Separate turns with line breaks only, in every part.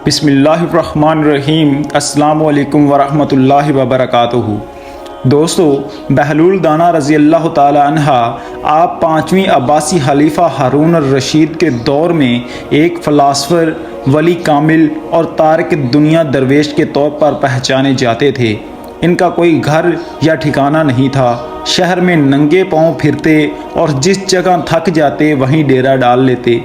بسم اللہ الرحمن الرحیم۔ السلام علیکم ورحمۃ اللہ وبرکاتہ۔ دوستو، بہلول دانا رضی اللہ تعالی عنہ آپ 5ویں عباسی خلیفہ ہارون الرشید کے دور میں ایک فلاسفر، ولی کامل اور تارک دنیا درویش کے طور پر پہچانے جاتے تھے۔ ان کا کوئی گھر یا ٹھکانہ نہیں تھا، شہر میں ننگے پاؤں پھرتے اور جس جگہ تھک جاتے وہیں ڈیرا ڈال لیتے۔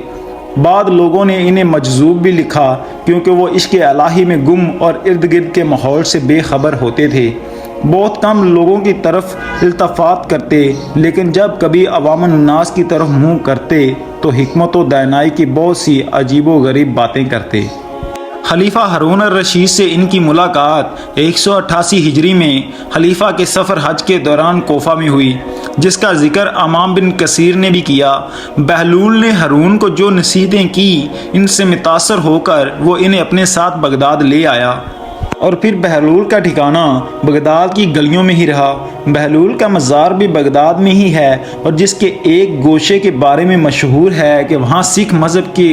بعد لوگوں نے انہیں مجذوب بھی لکھا کیونکہ وہ عشق الہی میں گم اور ارد گرد کے ماحول سے بے خبر ہوتے تھے۔ بہت کم لوگوں کی طرف التفات کرتے، لیکن جب کبھی عوام الناس کی طرف منہ کرتے تو حکمت و دانائی کی بہت سی عجیب و غریب باتیں کرتے۔ خلیفہ ہارون الرشید سے ان کی ملاقات 188 ہجری میں خلیفہ کے سفر حج کے دوران کوفہ میں ہوئی، جس کا ذکر امام بن کثیر نے بھی کیا۔ بہلول نے ہارون کو جو نصیحتیں کی، ان سے متاثر ہو کر وہ انہیں اپنے ساتھ بغداد لے آیا، اور پھر بہلول کا ٹھکانہ بغداد کی گلیوں میں ہی رہا۔ بہلول کا مزار بھی بغداد میں ہی ہے، اور جس کے ایک گوشے کے بارے میں مشہور ہے کہ وہاں سکھ مذہب کے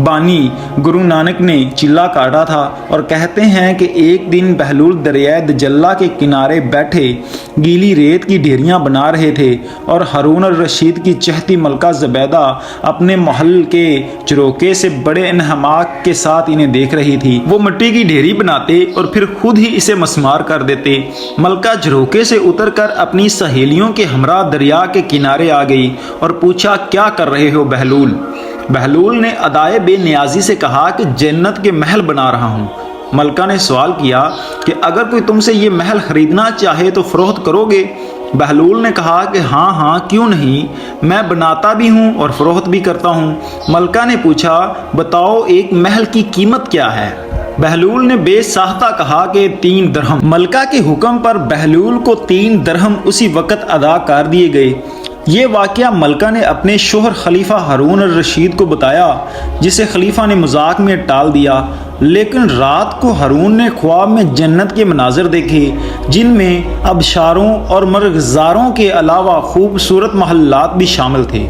بانی گرو نانک نے چلہ کاٹا تھا، اور کہتے ہیں کہ ایک دن بہلول دریائے دجلہ کے کنارے بیٹھے گیلی ریت کی ڈھیریاں بنا رہے تھے، اور ہارون الرشید کی چہتی ملکہ زبیدہ اپنے محل کے چروکے سے بڑے انہماک کے ساتھ انہیں دیکھ رہی تھی۔ وہ مٹی کی ڈھیری بناتے اور پھر خود ہی اسے مسمار کر دیتے۔ ملکہ جھروکے سے اتر کر اپنی سہیلیوں کے ہمراہ دریا کے کنارے آ گئی اور پوچھا، کیا کر رہے ہو بہلول؟ بہلول نے ادائے بے نیازی سے کہا کہ جنت کے محل بنا رہا ہوں۔ ملکہ نے سوال کیا کہ اگر کوئی تم سے یہ محل خریدنا چاہے تو فروخت کرو گے؟ بہلول نے کہا کہ ہاں کیوں نہیں، میں بناتا بھی ہوں اور فروخت بھی کرتا ہوں۔ ملکہ نے پوچھا، بتاؤ ایک محل کی قیمت کیا ہے؟ بہلول نے بے ساختہ کہا کہ 3 درہم۔ ملکہ کے حکم پر بہلول کو 3 درہم اسی وقت ادا کر دیے گئے۔ یہ واقعہ ملکہ نے اپنے شوہر خلیفہ ہارون الرشید کو بتایا، جسے خلیفہ نے مذاق میں ٹال دیا، لیکن رات کو ہارون نے خواب میں جنت کے مناظر دیکھے، جن میں ابشاروں اور مرغزاروں کے علاوہ خوبصورت محلات بھی شامل تھے۔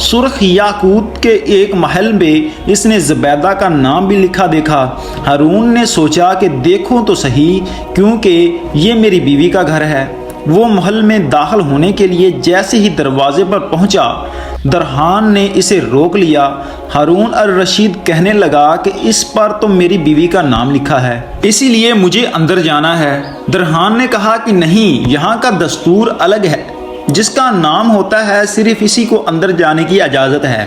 سرخ یاقوت کے ایک محل میں اس نے زبیدہ کا نام بھی لکھا دیکھا۔ ہارون نے سوچا کہ دیکھوں تو صحیح، کیونکہ یہ میری بیوی کا گھر ہے۔ وہ محل میں داخل ہونے کے لیے جیسے ہی دروازے پر پہنچا، درہان نے اسے روک لیا۔ ہارون الرشید کہنے لگا کہ اس پر تو میری بیوی کا نام لکھا ہے، اسی لیے مجھے اندر جانا ہے۔ درہان نے کہا کہ نہیں، یہاں کا دستور الگ ہے، جس کا نام ہوتا ہے صرف اسی کو اندر جانے کی اجازت ہے،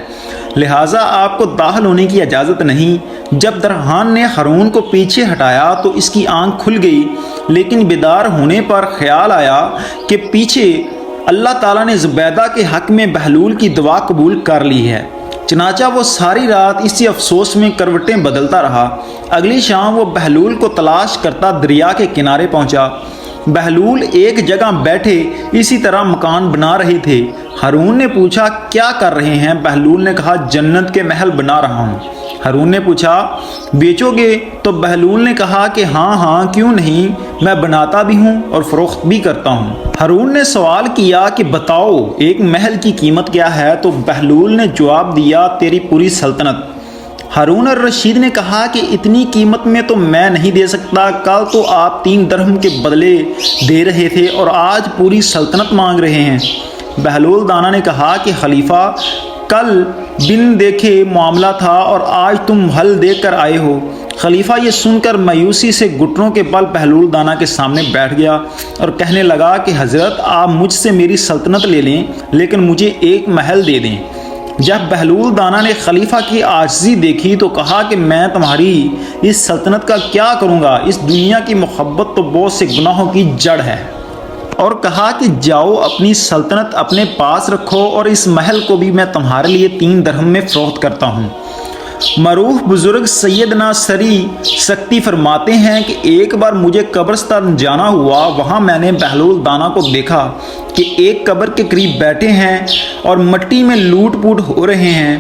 لہٰذا آپ کو داخل ہونے کی اجازت نہیں۔ جب درہان نے ہارون کو پیچھے ہٹایا تو اس کی آنکھ کھل گئی، لیکن بیدار ہونے پر خیال آیا کہ پیچھے اللہ تعالیٰ نے زبیدہ کے حق میں بہلول کی دعا قبول کر لی ہے۔ چنانچہ وہ ساری رات اسی افسوس میں کروٹیں بدلتا رہا۔ اگلی شام وہ بہلول کو تلاش کرتا دریا کے کنارے پہنچا۔ بہلول ایک جگہ بیٹھے اسی طرح مکان بنا رہے تھے۔ ہارون نے پوچھا، کیا کر رہے ہیں؟ بہلول نے کہا، جنت کے محل بنا رہا ہوں۔ ہارون نے پوچھا، بیچو گے؟ تو بہلول نے کہا کہ ہاں کیوں نہیں، میں بناتا بھی ہوں اور فروخت بھی کرتا ہوں۔ ہارون نے سوال کیا کہ بتاؤ ایک محل کی قیمت کیا ہے؟ تو بہلول نے جواب دیا، تیری پوری سلطنت۔ ہارون الرشید نے کہا کہ اتنی قیمت میں تو میں نہیں دے سکتا، کل تو آپ 3 درہم کے بدلے دے رہے تھے اور آج پوری سلطنت مانگ رہے ہیں۔ بہلول دانا نے کہا کہ خلیفہ، کل بن دیکھے معاملہ تھا اور آج تم محل دیکھ کر آئے ہو۔ خلیفہ یہ سن کر مایوسی سے گھٹنوں کے بل بہلول دانا کے سامنے بیٹھ گیا اور کہنے لگا کہ حضرت، آپ مجھ سے میری سلطنت لے لیں، لیکن مجھے ایک محل دے دیں۔ جب بہلول دانا نے خلیفہ کی عاجزی دیکھی تو کہا کہ میں تمہاری اس سلطنت کا کیا کروں گا؟ اس دنیا کی محبت تو بہت سے گناہوں کی جڑ ہے۔ اور کہا کہ جاؤ اپنی سلطنت اپنے پاس رکھو، اور اس محل کو بھی میں تمہارے لیے 3 درہم میں فروخت کرتا ہوں۔ معروف بزرگ سیدنا سری سکتی فرماتے ہیں کہ ایک بار مجھے قبرستان جانا ہوا، وہاں میں نے بہلول دانا کو دیکھا کہ ایک قبر کے قریب بیٹھے ہیں اور مٹی میں لوٹ پوٹ ہو رہے ہیں۔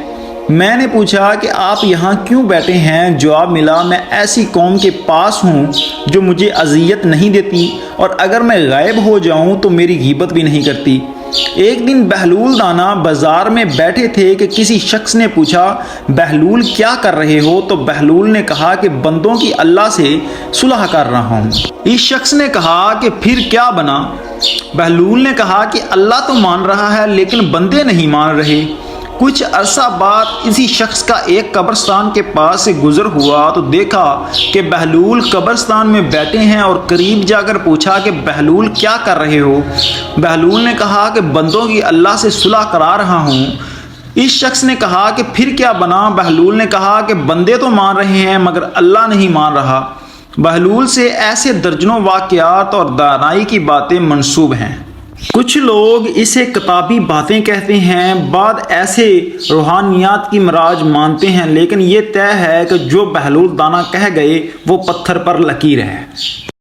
میں نے پوچھا کہ آپ یہاں کیوں بیٹھے ہیں؟ جواب ملا، میں ایسی قوم کے پاس ہوں جو مجھے اذیت نہیں دیتی اور اگر میں غائب ہو جاؤں تو میری غیبت بھی نہیں کرتی۔ ایک دن بہلول دانا بازار میں بیٹھے تھے کہ کسی شخص نے پوچھا، بہلول کیا کر رہے ہو؟ تو بہلول نے کہا کہ بندوں کی اللہ سے صلح کر رہا ہوں۔ اس شخص نے کہا کہ پھر کیا بنا؟ بہلول نے کہا کہ اللہ تو مان رہا ہے لیکن بندے نہیں مان رہے۔ کچھ عرصہ بعد اسی شخص کا ایک قبرستان کے پاس سے گزر ہوا تو دیکھا کہ بہلول قبرستان میں بیٹھے ہیں اور قریب جا کر پوچھا کہ بہلول کیا کر رہے ہو؟ بہلول نے کہا کہ بندوں کی اللہ سے صلح کرا رہا ہوں۔ اس شخص نے کہا کہ پھر کیا بنا؟ بہلول نے کہا کہ بندے تو مان رہے ہیں مگر اللہ نہیں مان رہا۔ بہلول سے ایسے درجنوں واقعات اور دانائی کی باتیں منسوب ہیں۔ کچھ لوگ اسے کتابی باتیں کہتے ہیں، بعد ایسے روحانیات کی معراج مانتے ہیں، لیکن یہ طے ہے کہ جو بہلول دانا کہہ گئے وہ پتھر پر لکیر ہے۔